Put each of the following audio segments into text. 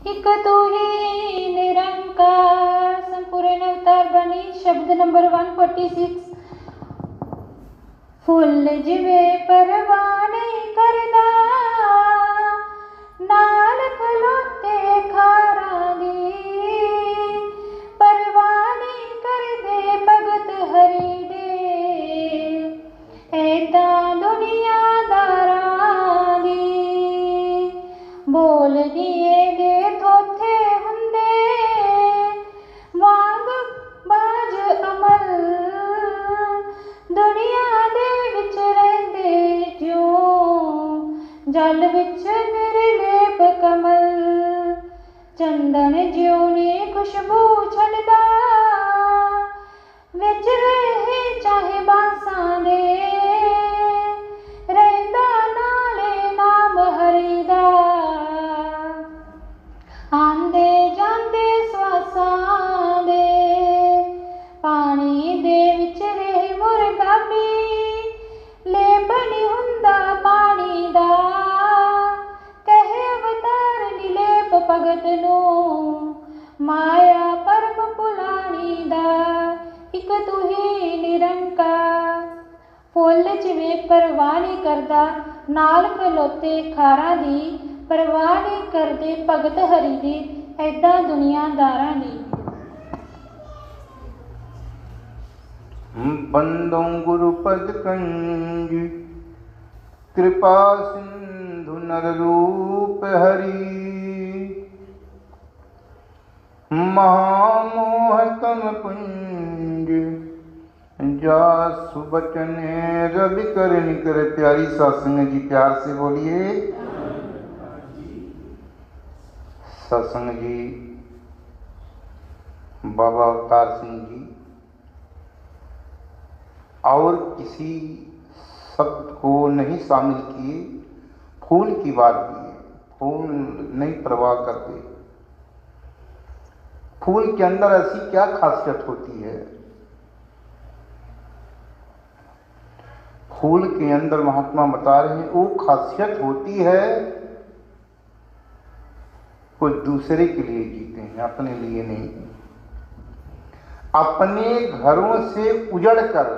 एक तू ही निरंकार। संपूर्ण अवतार बनी शब्द नंबर 146। फुल जिवे परवाह नहीं करदा, नाल खलोते खारा दी। परवाह नहीं करदे भगत हरि दे, ऐदा दुनियादारां दी। बोल दिए दे थोथे हुंदे, वांग बाज अमल। दुनिया दे विच रहिंदे ज्यों, जल विच निर्लेप कमल। चंदन ज्यों ने खुशबू छड्डदा, विच रहे चाहे बांसां दे। रहिंदा नाले नाम हरि दा, आंदे जांदे स्वासां दे। पानी दे विच रहे मुर्गाबी, लेप नहीं हुंदा पानी दा। कहे अवतार निलेप भगत नूं, माया परम भुलाणी दा। इक तू ही निरंकार। फुल जिवें परवाह नहीं करदा, नाल खलोते खारां दी। परवाह नहीं करदे भगत हरि दी, ऐदां दुनियादारां दी। बंदों गुरुपद कंज, कृपा सिंधु नर रूप हरि। महामोहतम पुंज, जासु बचने रवि कर निकर। प्यारी सत्संग जी, प्यार से बोलिए सत्संग जी। बाबा अवतार सिंह जी और किसी शब्द को नहीं शामिल किए, फूल की बात की। फूल नहीं परवाह करते। फूल के अंदर ऐसी क्या खासियत होती है? फूल के अंदर महात्मा बता रहे हैं वो खासियत होती है, वो दूसरे के लिए जीते हैं, अपने लिए नहीं। अपने घरों से उजड़ कर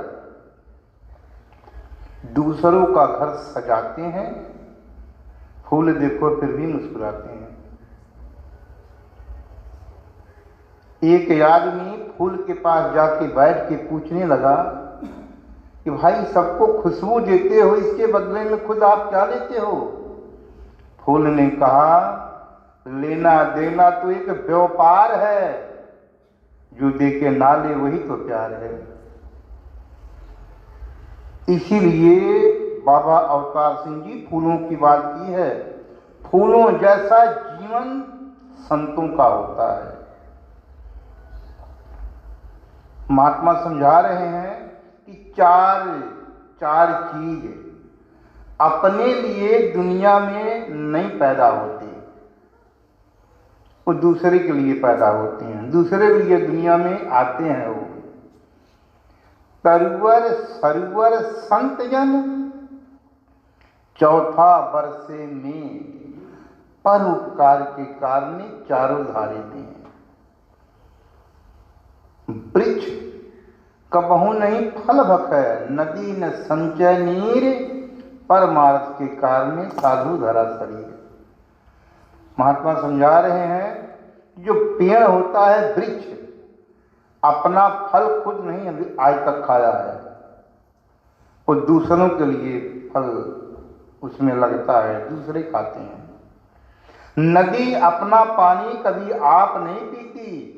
दूसरों का घर सजाते हैं। फूल देखो फिर भी मुस्कुराते हैं। एक आदमी फूल के पास जाके बैठ के पूछने लगा कि भाई सबको खुशबू देते हो, इसके बदले में खुद आप क्या लेते हो? फूल ने कहा, लेना देना तो एक व्यापार है, जो दे के ना ले वही तो प्यार है। इसीलिए बाबा अवतार सिंह जी फूलों की बात की है। फूलों जैसा जीवन संतों का होता है। महात्मा समझा रहे हैं कि चार चीज अपने लिए दुनिया में नहीं पैदा होती, वो दूसरे के लिए पैदा होते हैं। दूसरे के लिए दुनिया में आते हैं वो। तरुवर सरुवर संत जन, चौथा वर्षे में परोपकार के कारण चारों धारे दें। वृक्ष कबहू नहीं फल भखै, नदी न संचय नीर। परमार्थ के कारण साधु धरा शरीर। महात्मा समझा रहे हैं जो पेड़ होता है, वृक्ष, अपना फल खुद नहीं अभी आज तक खाया है, वो दूसरों के लिए फल उसमें लगता है, दूसरे खाते हैं। नदी अपना पानी कभी आप नहीं पीती,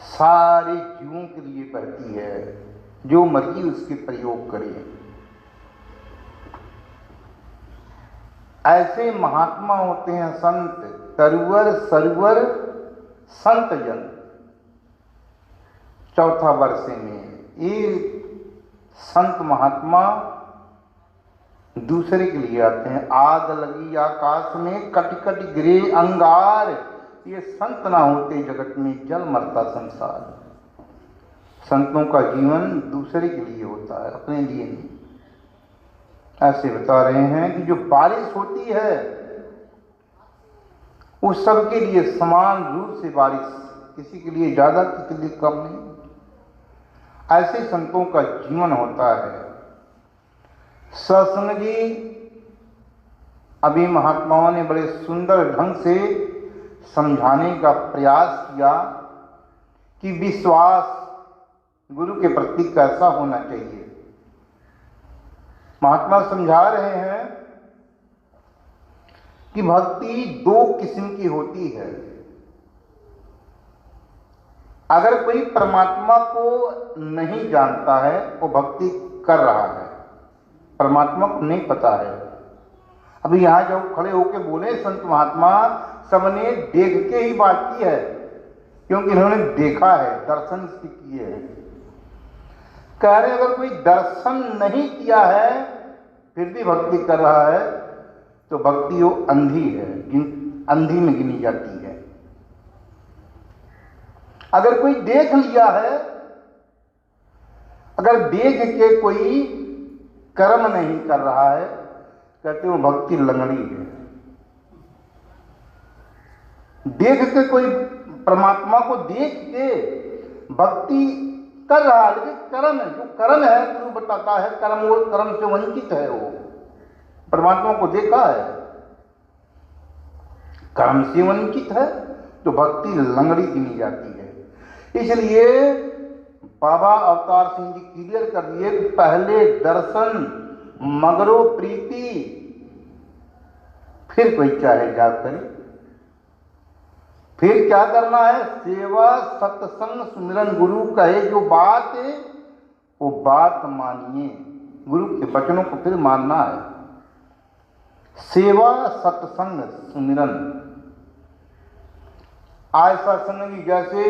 सारे जीवों के लिए बहती है, जो मर्जी उसके प्रयोग करे। ऐसे महात्मा होते हैं संत, तरुवर सरुवर संत जन। चौथा वर्षे में ये संत महात्मा दूसरे के लिए आते हैं। आग लगी आकाश में, कट कट गिरे अंगार। ये संत ना होते जगत में जल मरता संसार। संतों का जीवन दूसरे के लिए होता है, अपने लिए नहीं। ऐसे बता रहे हैं कि जो बारिश होती है उस सब के लिए समान रूप से बारिश, किसी के लिए ज़्यादा किसी के लिए कम नहीं। ऐसे संतों का जीवन होता है। सत्संग जी अभी महात्माओं ने बड़े सुंदर ढंग से समझाने का प्रयास किया कि विश्वास गुरु के प्रति कैसा होना चाहिए। महात्मा समझा रहे हैं कि भक्ति दो किस्म की होती है। अगर कोई परमात्मा को नहीं जानता है वो भक्ति कर रहा है, परमात्मा को नहीं पता है। अभी यहाँ जब खड़े होके बोले संत महात्मा, सबने देख के ही बात की है, क्योंकि इन्होंने देखा है, दर्शन इसके किए हैं। कह रहे अगर कोई दर्शन नहीं किया है फिर भी भक्ति कर रहा है तो भक्ति वो अंधी है, अंधी में गिनी जाती है। अगर कोई देख लिया है, अगर देख के कोई कर्म नहीं कर रहा है, कहते वो भक्ति लंगड़ी है। देख के कोई परमात्मा को देख के भक्ति कर रहा है, लेकिन कर्म है, जो कर्म है गुरु बताता है कर्म, वो कर्म से वंचित है। वो परमात्मा को देखा है, कर्म से वंचित है तो भक्ति लंगड़ी गिनी जाती है। इसलिए बाबा अवतार सिंह जी क्लियर कर दिए, पहले दर्शन मगरो प्रीति, फिर कोई चाहे जाप करे। फिर क्या करना है? सेवा सत्संग सुमिरन, गुरु कहे जो बात है वो बात मानिए, गुरु के वचनों को फिर मानना है। सेवा सत्संग सुमिरन। आज सत्संग की जैसे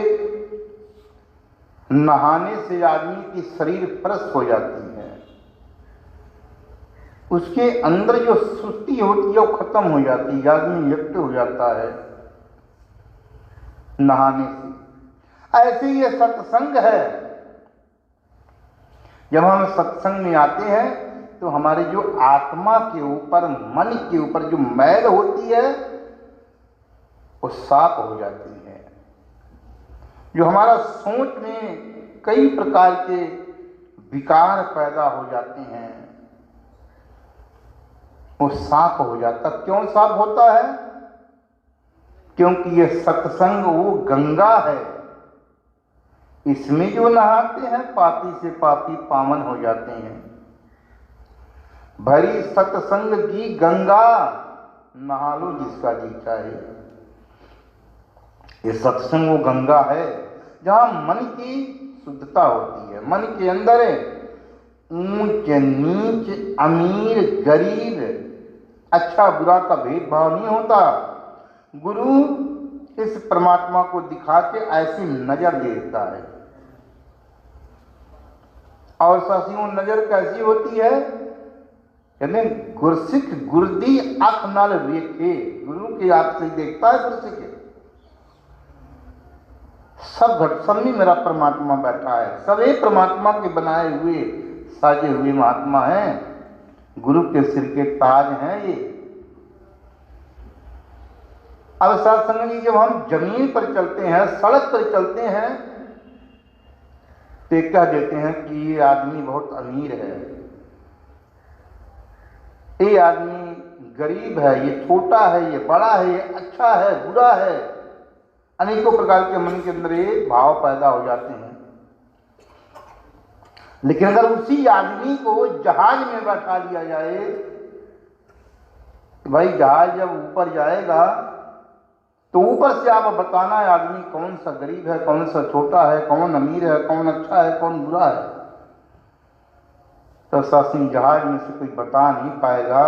नहाने से आदमी की शरीर फ्रेश हो जाती है, उसके अंदर जो सुस्ती होती है वो खत्म हो जाती है, आदमी लिप्त हो जाता है नहाने से। ऐसे ये सत्संग है। जब हम सत्संग में आते हैं तो हमारे जो आत्मा के ऊपर, मन के ऊपर जो मैल होती है वो साफ हो जाती है। जो हमारा सोच में कई प्रकार के विकार पैदा हो जाते हैं वो साफ हो जाता। क्यों साफ होता है? क्योंकि ये सत्संग वो गंगा है, इसमें जो नहाते हैं पापी से पापी पावन हो जाते हैं। भरी सत्संग की गंगा, नहा लो जिसका जी चाहे। ये सत्संग वो गंगा है जहां मन की शुद्धता होती है। मन के अंदर ऊंच नीच, अमीर गरीब, अच्छा बुरा का भेदभाव नहीं होता। गुरु इस परमात्मा को दिखा के ऐसी नजर देता है। और साथियों नजर कैसी होती है? यानी गुरसिख गुरदी आंख नाल देखे, गुरु की आंख से देखता है गुरसिख। सब में मेरा परमात्मा बैठा है, सभी परमात्मा के बनाए हुए साजे हुए महात्मा हैं, गुरु के सिर के ताज हैं ये। अब सत्संग जब हम जमीन पर चलते हैं, सड़क पर चलते हैं तो कह देते हैं कि ये आदमी बहुत अमीर है, ये आदमी गरीब है, ये छोटा है, ये बड़ा है, ये अच्छा है, बुरा है। अनेकों प्रकार के मन के अंदर ये भाव पैदा हो जाते हैं। लेकिन अगर उसी आदमी को जहाज में बैठा लिया जाए, भाई जहाज जब ऊपर जाएगा तो ऊपर से आप बताना है आदमी कौन सा गरीब है, कौन सा छोटा है, कौन अमीर है, कौन अच्छा है, कौन बुरा है। तो सासिंह जहाज में से कोई बता नहीं पाएगा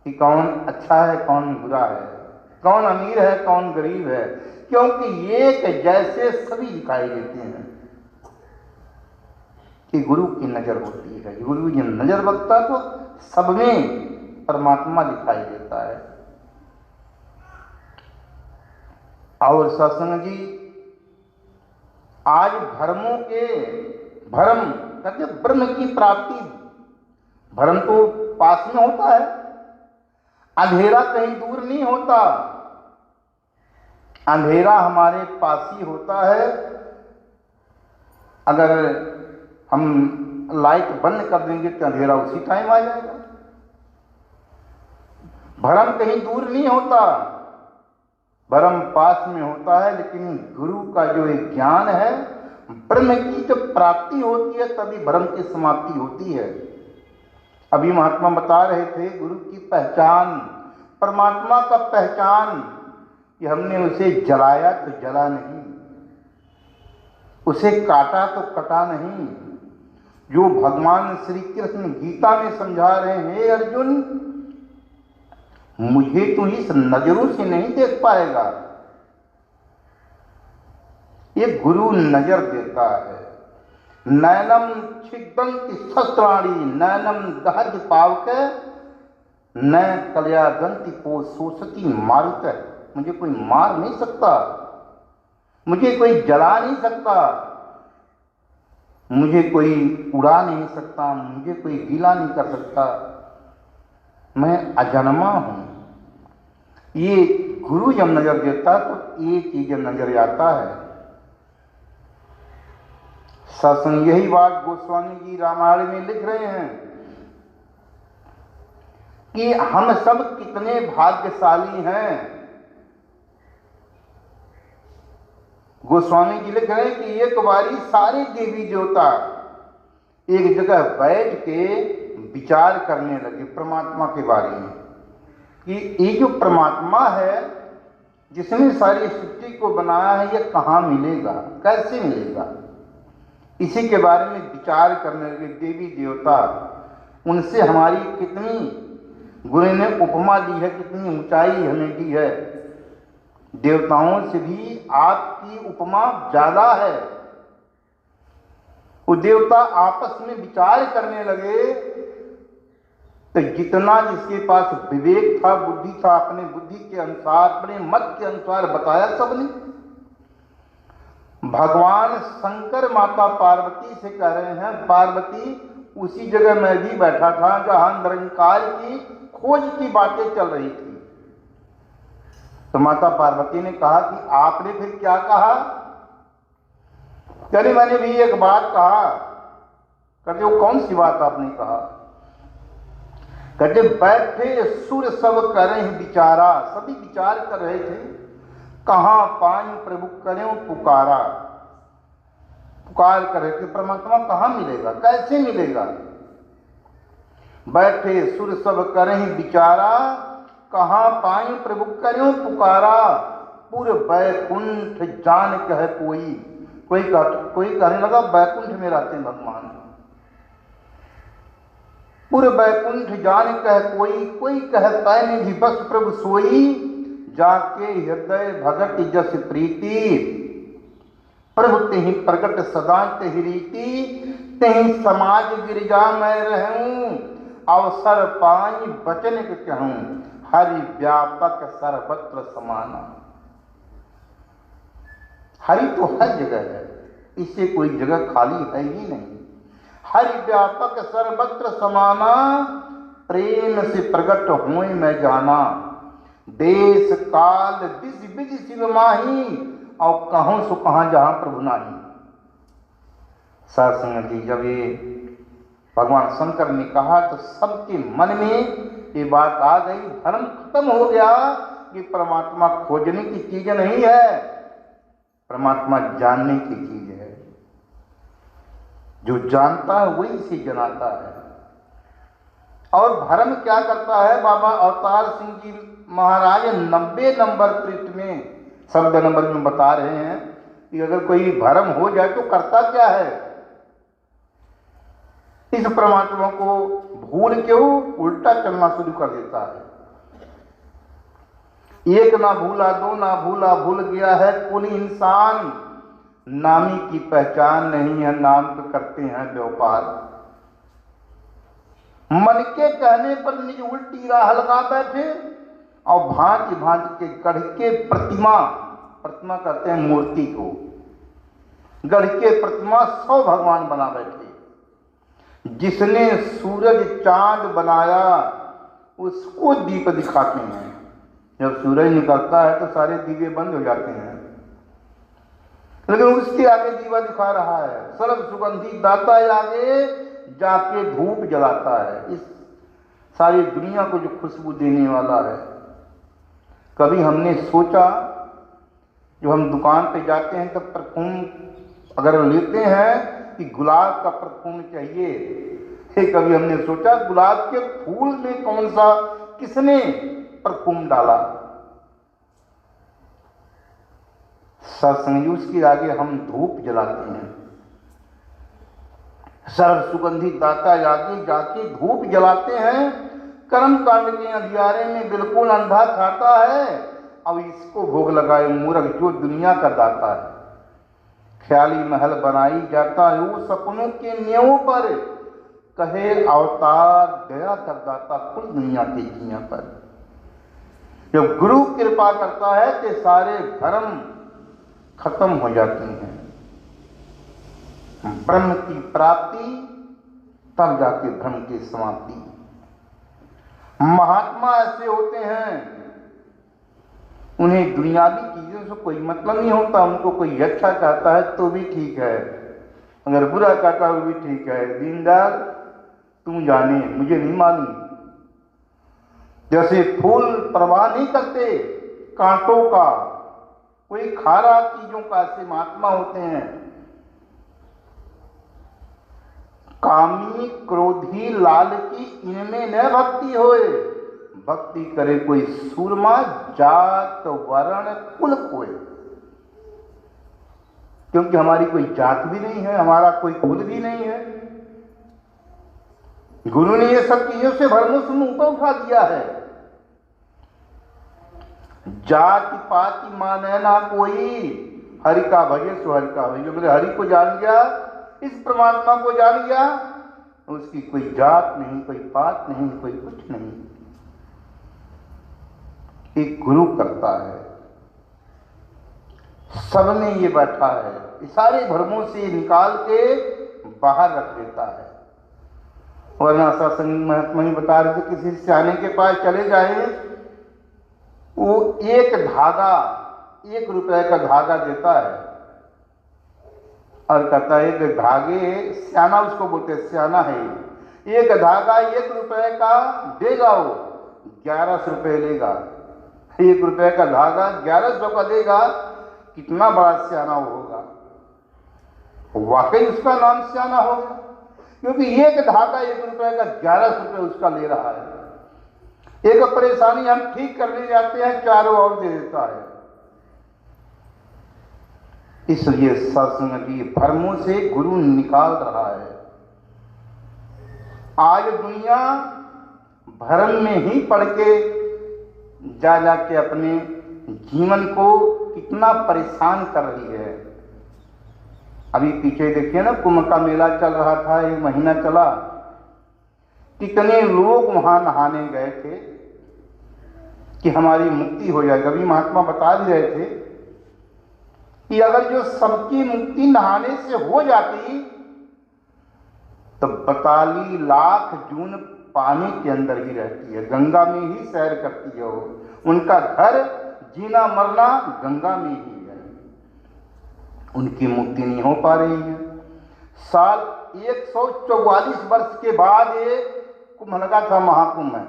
कि कौन अच्छा है, कौन बुरा है, कौन अमीर है, कौन गरीब है, क्योंकि एक जैसे सभी दिखाई देते हैं। कि गुरु की नजर होती है, गुरु की नजर बकता तो सब में परमात्मा दिखाई देता है। और सत्संग जी आज भ्रमों के भ्रम कहते ब्रह्म की प्राप्ति, भ्रम तो पास में होता है, अंधेरा कहीं दूर नहीं होता। अंधेरा हमारे पास ही होता है। अगर हम लाइट बंद कर देंगे तो अंधेरा उसी टाइम आ जाएगा। भ्रम कहीं दूर नहीं होता, भ्रम पास में होता है। लेकिन गुरु का जो एक ज्ञान है, ब्रह्म की जब प्राप्ति होती है तभी भ्रम की समाप्ति होती है। अभी महात्मा बता रहे थे गुरु की पहचान, परमात्मा का पहचान कि हमने उसे जलाया तो जला नहीं, उसे काटा तो कटा नहीं। जो भगवान श्री कृष्ण गीता में समझा रहे हैं, हे अर्जुन, मुझे तो इस नजरों से नहीं देख पाएगा। ये गुरु नजर देता है। नैनम छिदंति शस्त्राणी नैनम दहज पावक न कल्यादंति को शोषती मारुत। मुझे कोई मार नहीं सकता, मुझे कोई जला नहीं सकता, मुझे कोई उड़ा नहीं सकता, मुझे कोई गीला नहीं कर सकता। मैं अजन्मा हूं। ये गुरु जब नजर देता तो ये चीज नजर आता है। सत्संग यही बात गोस्वामी जी रामायण में लिख रहे हैं कि हम सब कितने भाग्यशाली हैं। गोस्वामी जी लिख रहे हैं कि एक बारी सारे देवी देवता एक जगह बैठ के विचार करने लगे परमात्मा के बारे में कि ये जो परमात्मा है जिसने सारी सृष्टि को बनाया है, ये कहाँ मिलेगा, कैसे मिलेगा। इसी के बारे में विचार करने लगे देवी देवता। उनसे हमारी कितनी, गुरु ने उपमा दी है, कितनी ऊंचाई हमें दी है। देवताओं से भी आपकी उपमा ज्यादा है। वो देवता आपस में विचार करने लगे तो जितना जिसके पास विवेक था, बुद्धि था, अपने बुद्धि के अनुसार, अपने मत के अनुसार बताया सबने। भगवान शंकर माता पार्वती से कह रहे हैं, पार्वती उसी जगह मैं भी बैठा था जहां निरंकार की खोज की बातें चल रही थी। तो माता पार्वती ने कहा कि आपने फिर क्या कहा। कहते मैंने भी एक बात कहा। कहते वो कौन सी बात आपने कहा। कहते बैठे सुर सब करें विचारा, सभी विचार कर रहे थे, कहाँ पाई प्रभु करें पुकारा। पुकार कर रहे थे परमात्मा कहाँ मिलेगा, कैसे मिलेगा। बैठे सुर सब करें विचारा, कहाँ पाई प्रभु करें पुकारा। पूरे बैकुंठ जान कह कोई कहने लगा बैकुंठ में रहते हैं भगवान। पूरे बैकुंठ जान कह कोई कह पैने भी बस प्रभु सोई। जाके हृदय भगत जस प्रीति, प्रभु तेहि प्रगट सदा तेहि रीति। तेहि समाज गिरिजा मैं रहूं, अवसर पाई बचन के कहूं। हरि व्यापक सर्वत्र समाना। हरि तो हर जगह है, इससे कोई जगह खाली है ही नहीं। हरि व्यापक सर्वत्र समाना, प्रेम से प्रगट हुए मैं जाना। देश काल दिस बिज शिव माही, और कहूं सो कहां जहां प्रभु नाही। सत्संग जी जब ये भगवान शंकर ने कहा तो सबके मन में ये बात आ गई, धर्म खत्म हो गया कि परमात्मा खोजने की चीज नहीं है, परमात्मा जानने की चीज है। जो जानता है वही इसे जनाता है। और भरम क्या करता है, बाबा अवतार सिंह जी महाराज 90 नंबर पृष्ठ में शब्द नंबर में बता रहे हैं कि अगर कोई भरम हो जाए तो करता क्या है। इस परमात्मा को भूल के वो उल्टा चलना शुरू कर देता है। एक ना भूला, दो ना भूला, भूल गया है कुल इंसान। नामी की पहचान नहीं है, नाम पे करते हैं व्यापार। मन के कहने पर निज उल्टी राह लगा बैठे और भांति भांति के गढ़ के प्रतिमा करते हैं मूर्ति को, गढ़ के प्रतिमा 100 भगवान बना बैठे। जिसने सूरज चांद बनाया उसको दीप दिखाते हैं, जब सूरज निकलता है तो सारे दीवे बंद हो जाते हैं, लेकिन उसके आगे दीवा दिखा रहा है। सर्व सुगंधी दाता आगे जाके धूप जलाता है, इस सारी दुनिया को जो खुशबू देने वाला है। कभी हमने सोचा, जब हम दुकान पे जाते हैं तब परफ्यूम अगर लेते हैं कि गुलाब का परफ्यूम चाहिए, कभी हमने सोचा गुलाब के फूल में कौन सा, किसने परफ्यूम डाला? सत्संग उसके आगे हम धूप जलाते हैं। सर्व सुगंधी दाता आगे जाके धूप जलाते हैं। कर्म कांड के अंधियारे में बिल्कुल अंधा खाता है, अब इसको भोग लगाए मूर्ख जो दुनिया का दाता है। ख्याली महल बनाई जाता है वो सपनों के न्यों पर, कहे अवतार दया कर दाता कुल दुनिया के जिया पर। जब गुरु कृपा करता है तो सारे भ्रम खत्म हो जाते हैं। ब्रह्म की प्राप्ति तब जाके भ्रम की समाप्ति। महात्मा ऐसे होते हैं, उन्हें दुनियावी चीजों से कोई मतलब नहीं होता। उनको कोई अच्छा कहता है तो भी ठीक है, अगर बुरा कहता है वो भी ठीक है। दीनदयाल तू जाने, मुझे नहीं मालूम। जैसे फूल परवाह नहीं करते कांटों का, कोई खारा चीजों का, ऐसे महात्मा होते हैं। कामी क्रोधी लालची इनमें न भक्ति होए, भक्ति करे कोई सूरमा जात वर्ण कुल कोय। क्योंकि हमारी कोई जात भी नहीं है, हमारा कोई कुल भी नहीं है। गुरु ने ये सब चीजों से भ्रमों से मुंह पर उठा दिया है। जाति पाति माने ना कोई, हरि का भजे सो हरि का भजे। जो मेरे हरि को जान गया, इस परमात्मा को जान गया, उसकी कोई जात नहीं, कोई पात नहीं, कोई कुछ नहीं। एक गुरु करता है, सब में ये बैठा है, सारे भ्रमों से निकाल के बाहर रख देता है। वरना सत्संग महात्मा ही बता रहे थे, किसी सियाने के पास चले जाए, वो एक धागा, 1 रुपए का धागा देता है और कहता है एक धागे, सियाना उसको बोलते हैं, सियाना है। एक धागा 1 रुपए का देगा, वो 1100 रुपये लेगा। 1 रुपए का धागा 1100 का देगा, कितना बड़ा सियाना होगा। वाकई उसका नाम सियाना होगा, क्योंकि एक धागा 1 रुपए का 1100 रुपये उसका ले रहा है। एक परेशानी हम ठीक करने जाते हैं, 4 और दे देता है। इसलिए सत्संग की भ्रमों से गुरु निकाल रहा है। आज दुनिया भ्रम में ही पड़ के जा जाके अपने जीवन को कितना परेशान कर रही है। अभी पीछे देखिए ना, कुंभ का मेला चल रहा था, 1 महीना चला। कितने लोग वहां नहाने गए थे कि हमारी मुक्ति हो जाए। कभी महात्मा बता भी रहे थे कि अगर जो सबकी मुक्ति नहाने से हो जाती तो 42 लाख जून पानी के अंदर ही रहती है, गंगा में ही सैर करती है। उनका घर जीना मरना गंगा में ही है, उनकी मुक्ति नहीं हो पा रही है। साल 144 वर्ष के बाद ये कुंभ लगा था, महाकुंभ है।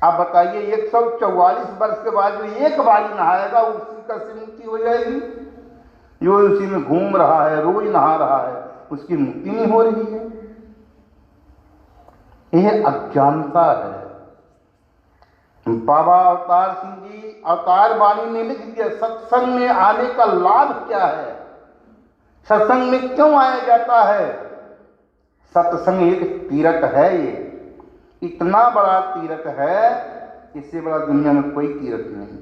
आप बताइए, 144 वर्ष के बाद जो एक बारी नहाएगा उसी का से मुक्ति हो जाएगी? जो उसी में घूम रहा है, रोज नहा रहा है, उसकी मुक्ति नहीं हो रही है। यह अज्ञानता है। बाबा अवतार सिंह जी अवतार वाणी में लिख दिया, सत्संग में आने का लाभ क्या है, सत्संग में क्यों आया जाता है। सत्संग एक तीर्थ है, ये इतना बड़ा तीर्थ है, इससे बड़ा दुनिया में कोई तीर्थ नहीं।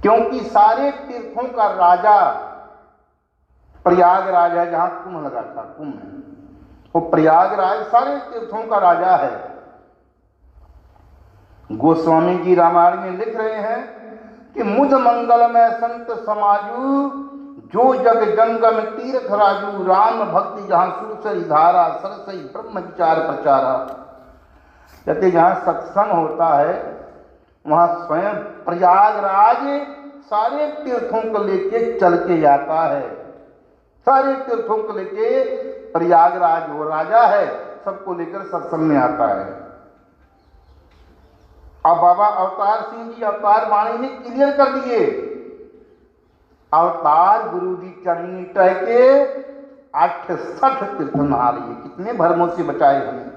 क्योंकि सारे तीर्थों का राजा प्रयागराज है, जहां कुंभ लगा था, कुंभ है वो प्रयागराज सारे तीर्थों का राजा है। गोस्वामी जी रामायण में लिख रहे हैं कि मुद मंगल में संत समाजू, जो जग जंगम तीर्थ राजू, राम भक्ति जहां सुरसरी धारा, सरसई ब्रह्म विचार प्रचारा। कहते जहाँ सत्संग होता है वहाँ स्वयं प्रयागराज सारे तीर्थों को लेके चल के जाता है। सारे तीर्थों को लेके प्रयागराज वो राजा है, सबको लेकर सत्संग में आता है। अब बाबा अवतार सिंह जी अवतार वाणी ने क्लियर कर दिए, अवतार गुरु जी चरणी टह के 68 तीर्थ नहा लिए। कितने भरमों से बचाए हमें,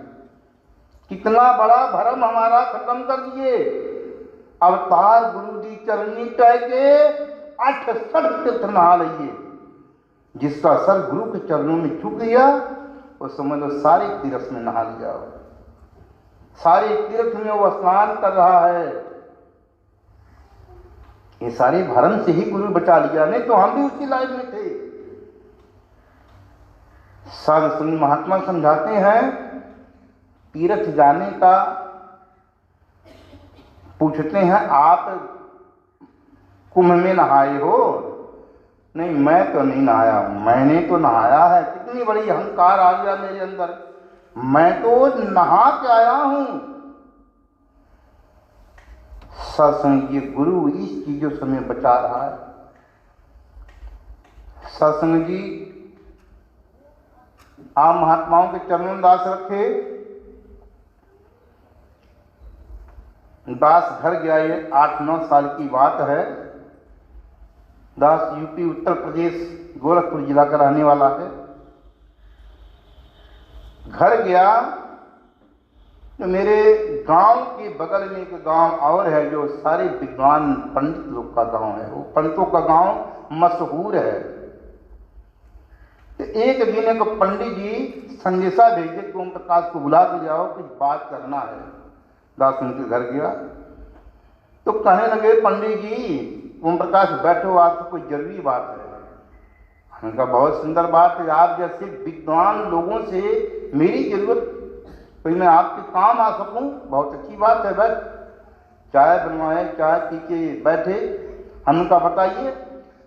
कितना बड़ा भरम हमारा खत्म कर दिए। अवतार गुरु जी चरणी टह के 68 तीर्थ नहा लिए। जिसका सर गुरु के चरणों में झुक गया वो समझ लो सारे तीर्थ में नहा लिया। सारे तीर्थ में वो स्नान कर रहा है। ये सारे भरम से ही गुरु बचा लिया, नहीं तो हम भी उसी लाइन में थे। साधु संत महात्मा समझाते हैं तीर्थ जाने का, पूछते हैं आप कुंभ में नहाए हो? नहीं मैं तो नहीं नहाया हूं, मैंने तो नहाया है। कितनी बड़ी अहंकार आ गया मेरे अंदर, मैं तो नहा के आया हूं। सत्संग ये गुरु इस चीजों से हमें बचा रहा है। सत्संग जी आप महात्माओं के चरणों में दास रखे। दास घर गया, ये 8-9 साल की बात है। दास यूपी उत्तर प्रदेश गोरखपुर जिला का रहने वाला है। घर गया तो मेरे गांव के बगल में एक गांव और है जो सारे विद्वान पंडित लोग का गांव है। वो पंडितों का गांव मशहूर है। तो एक दिन एक पंडित जी संदेशा भेजे कि ओम प्रकाश को बुला के जाओ, कुछ बात करना है। दास उनके घर गया तो कहने लगे पंडित जी ओम प्रकाश बैठो, आपसे कोई जरूरी बात है। हमने कहा बहुत सुंदर बात है, आप जैसे विद्वान लोगों से मेरी जरूरत, कोई मैं आपके काम आ सकूं, बहुत अच्छी बात है। बैठ चाय बनवाए, चाय पी के बैठे। हमने कहा बताइए।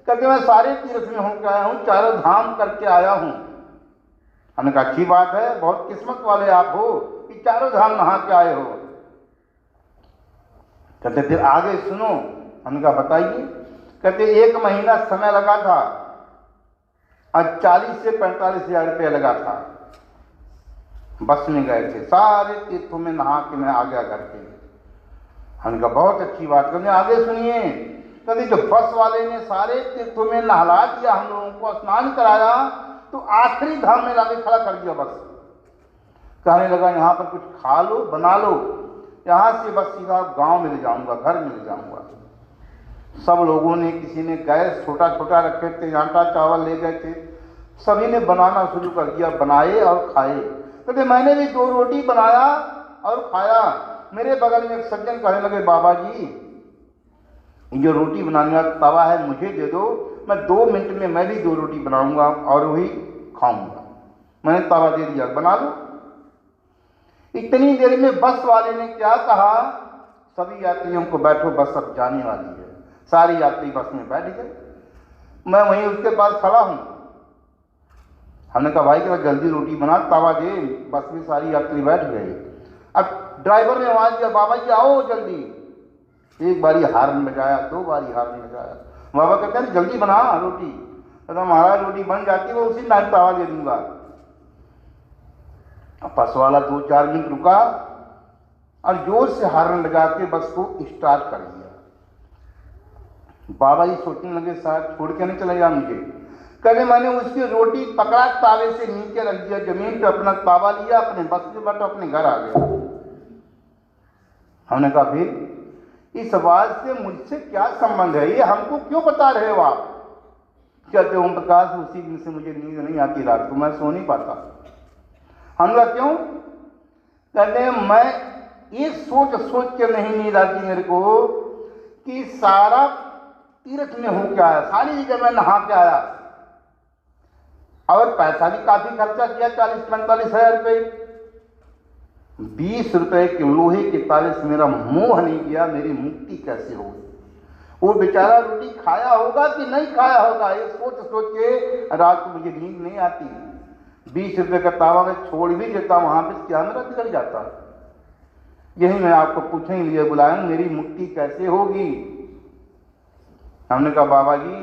कहते मैं सारे तीर्थ में होकर आया हूँ, चारों धाम करके आया हूँ। हमने कहा अच्छी बात है, बहुत किस्मत वाले आप हो कि चारों धाम नहा के आए हो। कहते फिर आगे सुनो। हमने कहा बताइए। कहते 1 महीना समय लगा था और 40 से 45 हजार रुपया लगा था। बस में गए थे, सारे तीर्थों में नहा के मैं आ गया घर पे। हमने कहा बहुत अच्छी बात। कहते आगे सुनिए। कहते जो बस वाले ने सारे तीर्थों में नहला दिया, हम लोगों को स्नान कराया, तो आखिरी धाम में लाके खड़ा कर दिया बस। कहने लगा यहाँ पर कुछ खा लो, बना लो, यहाँ से बस सीधा गांव में ले जाऊंगा, घर में ले जाऊंगा। सब लोगों ने, किसी ने गैस छोटा छोटा रखे थे, आटा चावल ले गए थे, सभी ने बनाना शुरू कर दिया, बनाए और खाए। कहते मैंने भी 2 रोटी बनाया और खाया। मेरे बगल में एक सज्जन कहने लगे बाबा जी जो रोटी बनाने वाला तवा है मुझे दे दो, मैं 2 मिनट में मैं भी 2 रोटी बनाऊंगा और वही खाऊंगा। मैंने तवा दे दिया, बना लो। इतनी देर में बस वाले ने क्या कहा, सभी यात्रियों को बैठो, बस अब जाने वाली है। सारे यात्री बस में बैठ गए, मैं वहीं उसके पास खड़ा हूं। हमने कहा भाई जरा जल्दी रोटी बना, तवा दे। बस में सारी यात्री बैठ गए। अब ड्राइवर ने आवाज दिया बाबा जी आओ जल्दी। 1 बारी हार्न बजाया, 2 बारी हार्न बजाया। बाबा कहते हैं जल्दी बना रोटी। कहता महाराज रोटी बन जाती वो उसी टाइम तवा दे दूंगा। बस वाला 2-4 मिनट रुका और जोर से हार्न लगा के बस को स्टार्ट कर दिया। बाबा जी सोचने लगे शायद छोड़ के नहीं चले जा मुझे। कहते मैंने उसकी रोटी पकड़ा, तावे से नीचे रख दिया जमीन पे, अपना तावा लिया, अपने बस में बैठा, अपने घर आ गया। हमने कहा फिर इस बात से मुझसे क्या संबंध है, ये हमको क्यों बता रहे हो आप? कहते ओम प्रकाश उसी दिन से मुझे नींद नहीं आती, रात को मैं सो नहीं पाता। हमने कहा क्यों? कहते मैं ये सोच सोच के नहीं नींद आती मेरे को कि सारा तीर्थ में हो के आया, सारी जगह मैं नहा के आया और पैसा भी काफी खर्चा किया, 40-45 हजार रुपये। 20 रुपए के लोहे के ताले से मेरा मोह नहीं किया, मेरी मुक्ति कैसे होगी? वो बेचारा रोटी खाया होगा कि नहीं खाया होगा, ये सोच सोच के रात को मुझे नींद नहीं आती। 20 रुपए का तावा मैं छोड़ भी देता, वहां पे क्या मेरा बिगड़ जाता। यही मैं आपको पूछने के लिए बुलाया हूं, मेरी मुक्ति कैसे होगी। हमने कहा बाबा जी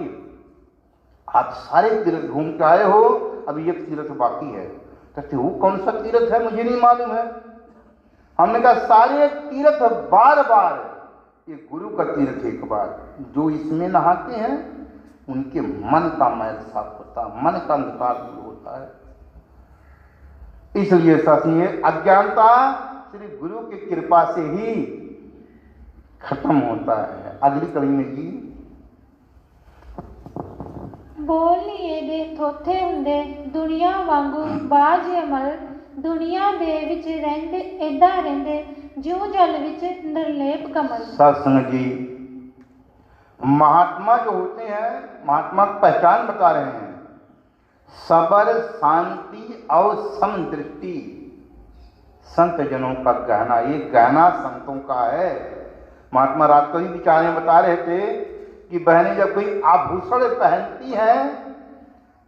आप सारे तीर्थ घूम के आए हो, अभी एक तीर्थ बाकी है। कहते वो कौन सा तीर्थ है, मुझे नहीं मालूम है। हमने कहा सारे तीर्थ बार बार, ये गुरु का तीर्थ एक बार, जो इसमें नहाते हैं उनके मन का मैल साफ होता है, मन का अंधकार दूर होता है। इसलिए समझिए अज्ञानता सिर्फ गुरु की कृपा से ही खत्म होता है। अगली कड़ी में जी ਬੋਲੀਏ ਦੇ ਥੋਥੇ ਹੁੰਦੇ ਦੁਨੀਆ ਵਾਂਗੂ ਬਾਝ ਅਮਲ ਦੁਨੀਆ ਦੇ ਵਿੱਚ ਰਹਿੰਦੇ ਏਦਾਂ ਰਹਿੰਦੇ ਜਿਉਂ ਜਲ ਵਿੱਚ ਨਿਰਲੇਪ ਕਮਲ। सत्संग जी महात्मा जो होते हैं, महात्मा की पहचान बता रहे हैं, सबर शांति और समदृष्टि संत जनों का गहना, ये गहना संतों का है। महात्मा रात को ही विचार में बता रहे थे कि बहनें जब कोई आभूषण पहनती हैं,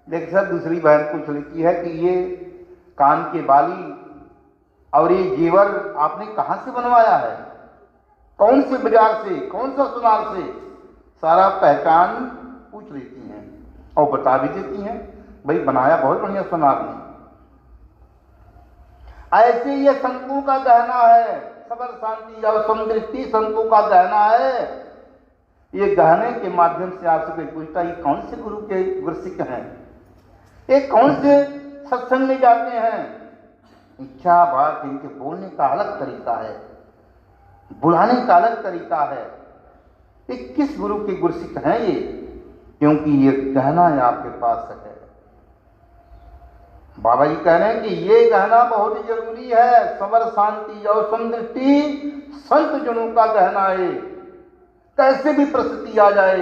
लेकिन सर दूसरी बहन पूछ लेती है कि ये कान के बाली और ये जेवर आपने कहाँ से बनवाया है, कौन से बाजार से, कौन सा सुनार से, सारा पहचान पूछ लेती हैं और बता भी देती हैं, भाई बनाया बहुत बढ़िया सुनार ने। ऐसे ये संतों का गहना है, सबर शांति और समदृष्टि संतों का गहना है। ये गहने के माध्यम से आपसे कोई पूछता ये कौन से गुरु के गुरसिक हैं, ये कौन से सत्संग में जाते हैं, इच्छा बात इनके बोलने का अलग तरीका है, बुलाने का अलग तरीका है, ये किस गुरु के गुरसिक हैं ये, क्योंकि ये गहना आपके पास है। बाबा जी कह रहे हैं कि ये गहना बहुत जरूरी है, सबर शांति और समदृष्टि संत जनों का गहना है। कैसे भी परिस्थिति आ जाए,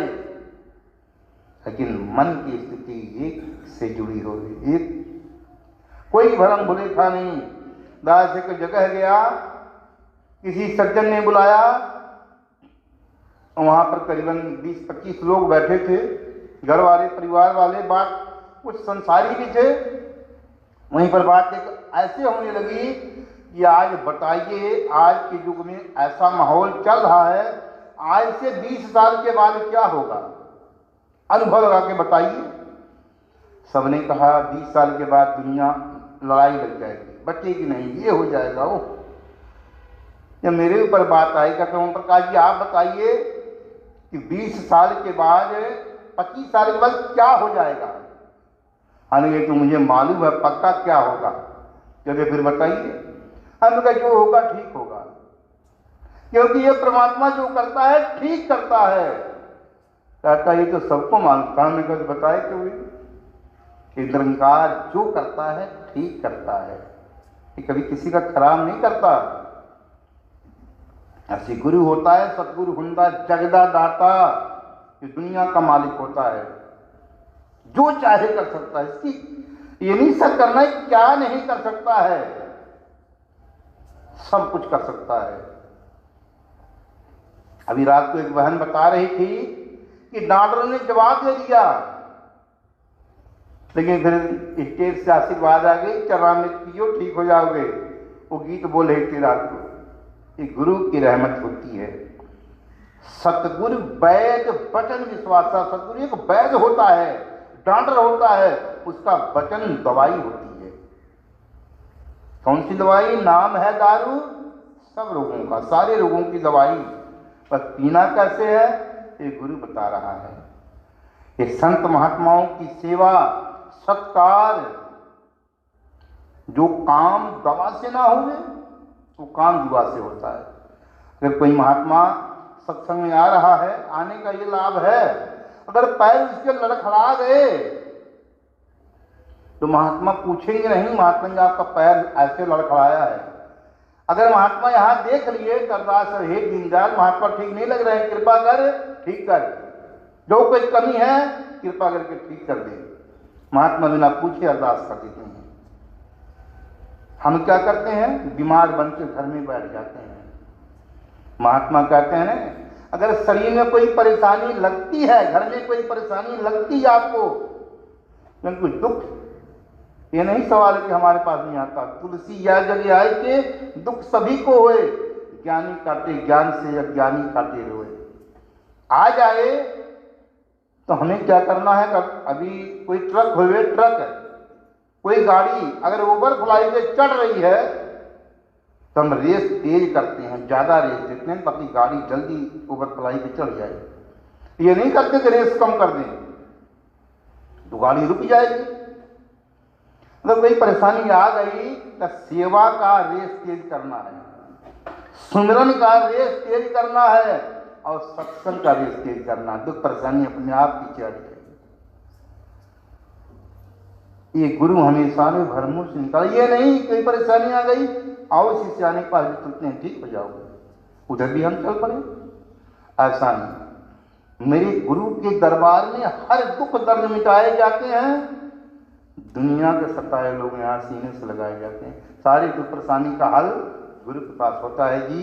लेकिन मन की स्थिति एक से जुड़ी हो, एक कोई भरम भुलेखा नहीं। दास से कोई जगह गया, किसी सज्जन ने बुलाया, वहां पर करीबन 20-25 लोग बैठे थे, घर वाले परिवार वाले, बात कुछ संसारी भी थे। वहीं पर बात एक ऐसे होने लगी कि आज बताइए आज के युग में ऐसा माहौल चल रहा है, आज से 20 साल के बाद क्या होगा, अनुभव लगा के बताइए। सबने कहा 20 साल के बाद दुनिया लड़ाई लग जाएगी, बचेगी नहीं, ये हो जाएगा वो। जब मेरे ऊपर बात आई कहते ओम प्रकाश जी आप बताइए कि 20 साल के बाद 25 साल के बाद क्या हो जाएगा। अरे तो मुझे मालूम है पक्का क्या होगा। कहते फिर बताइए। हम कहा जो होगा ठीक होगा, क्योंकि ये परमात्मा जो करता है ठीक करता है। कहता ये तो सबको मानता, हमने कहा बताए क्यों। ये निरंकार जो करता है ठीक करता है, ये कभी किसी का खराब नहीं करता। ऐसे गुरु होता है सतगुरु हुंदा जगदा दाता, ये दुनिया का मालिक होता है, जो चाहे कर सकता है। इसकी ये नहीं सब करना है क्या नहीं कर सकता है, सब कुछ कर सकता है। अभी रात को एक बहन बता रही थी कि डॉक्टर ने जवाब दे दिया, लेकिन फिर स्टेज से आशीर्वाद आ गई, चरणामृत पियो ठीक हो जाओगे। वो गीत बोल रही थी रात को। ये गुरु की रहमत होती है। सतगुरु वैद वचन विश्वासा, सतगुरु एक वैद होता है, डॉक्टर होता है, उसका वचन दवाई होती है। कौन सी दवाई? नाम है दारू सब रोगों का, सारे रोगों की दवाई, बस पीना कैसे है ये गुरु बता रहा है। ये संत महात्माओं की सेवा सत्कार, जो काम दवा से ना हुए वो काम दुआ से होता है। अगर कोई महात्मा सत्संग में आ रहा है, आने का ये लाभ है, अगर पैर उसके लड़खड़ा गए तो महात्मा पूछेंगे नहीं महात्मा जी आपका पैर ऐसे लड़खड़ाया है। अगर महात्मा यहाँ देख लिए अरदास हे दीनदयाल महात्मा ठीक नहीं लग रहे हैं, कृपा कर ठीक कर, जो कोई कमी है कृपा करके ठीक कर दे। महात्मा बिना पूछे अरदास कर देते हैं। हम क्या करते हैं? बीमार बन के घर में बैठ जाते हैं। महात्मा कहते हैं अगर शरीर में कोई परेशानी लगती है, घर में कोई परेशानी लगती है आपको, कुछ दुख, ये नहीं सवाल है कि हमारे पास नहीं आता। तुलसी या जग आए के दुख सभी को होए, ज्ञानी काटे ज्ञान से, अज्ञानी काटे रोए। आ जाए तो हमें क्या करना है? अभी कोई ट्रक हुए, ट्रक है, कोई गाड़ी अगर ओवरफ्लाई पे चढ़ रही है तो हम रेस तेज करते हैं, ज़्यादा रेस देते हैं ताकि गाड़ी जल्दी ओवरफ्लाई पे चढ़ जाए। ये नहीं करते कि रेस कम कर दें तो गाड़ी रुक जाएगी। अगर कोई परेशानी आ गई तो सेवा का रेस तेज करना है, सुमिरन का रेस तेज करना है और सत्संग का रेस तेज करना। दुख परेशानी अपने आप पीछे हट जाएगी। ये गुरु हमेशा में भरमों से निकाल, ये नहीं कोई परेशानी आ गई आओ शिष्य आने के पास चलते हैं, ठीक हो जाओगे, उधर भी हम चल पड़े। ऐसा नहीं, मेरे गुरु के दरबार में हर दुख दर्द मिटाए जाते हैं। दुनिया के सताए लोग यहाँ सीने से लगाए जाते हैं। सारी दुख परेशानी का हल गुरु के पास होता है जी।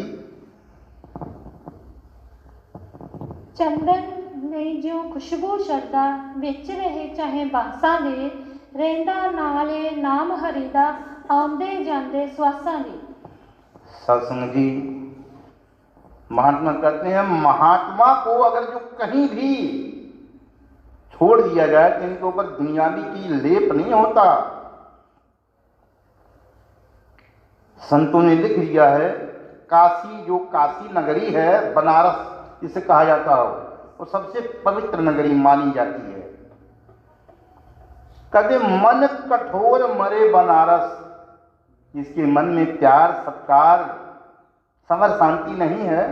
चंदन नहीं जो खुशबू शरदा विच रहे चाहे बांसां दे, रहिंदा नाले नाम हरि दा आउंदे जांदे श्वासां दे। सत्संग जी, महात्मा कहते हैं महात्मा को अगर जो कहीं भी छोड़ दिया जाए तो इनके ऊपर दुनियावी की लेप नहीं होता। संतों ने लिख दिया है, काशी जो काशी नगरी है, बनारस जिसे कहा जाता हो, वो सबसे पवित्र नगरी मानी जाती है। कदे मन कठोर मरे बनारस, जिसके मन में प्यार सत्कार समर शांति नहीं है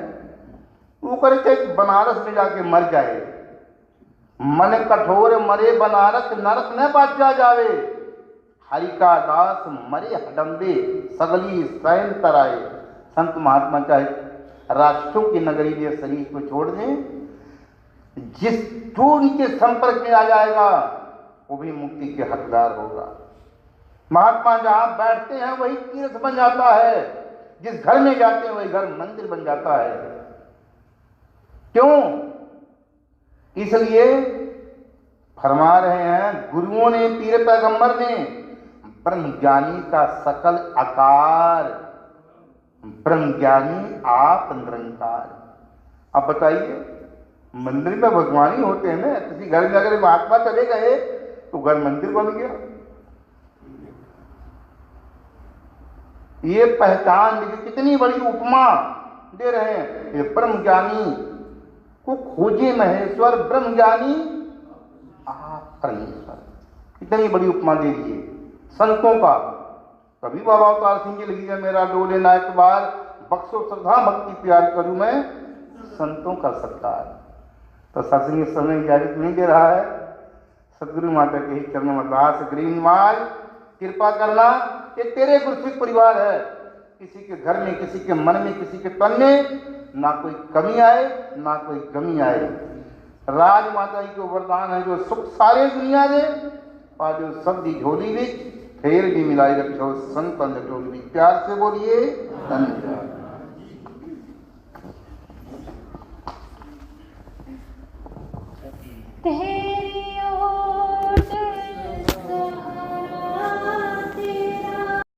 वो करे बनारस में जाके मर जाए। मन कठोर मरे बनारस नरक न बाचा जावे, हरि का दास मरे हडम्बे सगली सैन तराए। संत महात्मा चाहे राष्ट्रों की नगरी में शरीर को छोड़ दें, जिस जो उनके संपर्क में आ जाएगा वो भी मुक्ति के हकदार होगा। महात्मा जहां बैठते हैं वही तीर्थ बन जाता है, जिस घर में जाते हैं वही घर मंदिर बन जाता है। क्यों? इसलिए फरमा रहे हैं गुरुओं ने, पीर पैगंबर ने, ब्रह्म ज्ञानी का सकल आकार, ब्रह्म ज्ञानी आप निरंकार। अब बताइए, मंदिर में भगवान ही होते हैं ना, किसी घर में अगर महात्मा चले गए तो घर मंदिर बन गया। ये पहचान देखिए कितनी बड़ी उपमा दे रहे हैं। ये ब्रह्म ज्ञानी को खोजे महेश्वर, ब्रह्म ज्ञानी आप परमेश्वर, कितनी बड़ी उपमा दे दी है संतों का। कभी बाबा अवतार सिंह जी लगी है, मेरा डोले नायक बार, बख्शो श्रद्धा भक्ति प्यार करूं मैं संतों का सत्कार। तो सत्संग समय इजाजत नहीं दे रहा है। सदगुरु माता के ही चरणों में अरदास, गरीबवाज कृपा करना, ये तेरे गुरसिख परिवार है। किसी के घर में, किसी के मन में, किसी के तन में ना कोई कमी आए ना कोई गमी आए। राज माता जी को वरदान है जो सुख सारे दुनिया दे, और जो सब दी झोली विच फेर भी मिलाई रखो संत अंध टोली। प्यार से बोलिए धन्यवाद।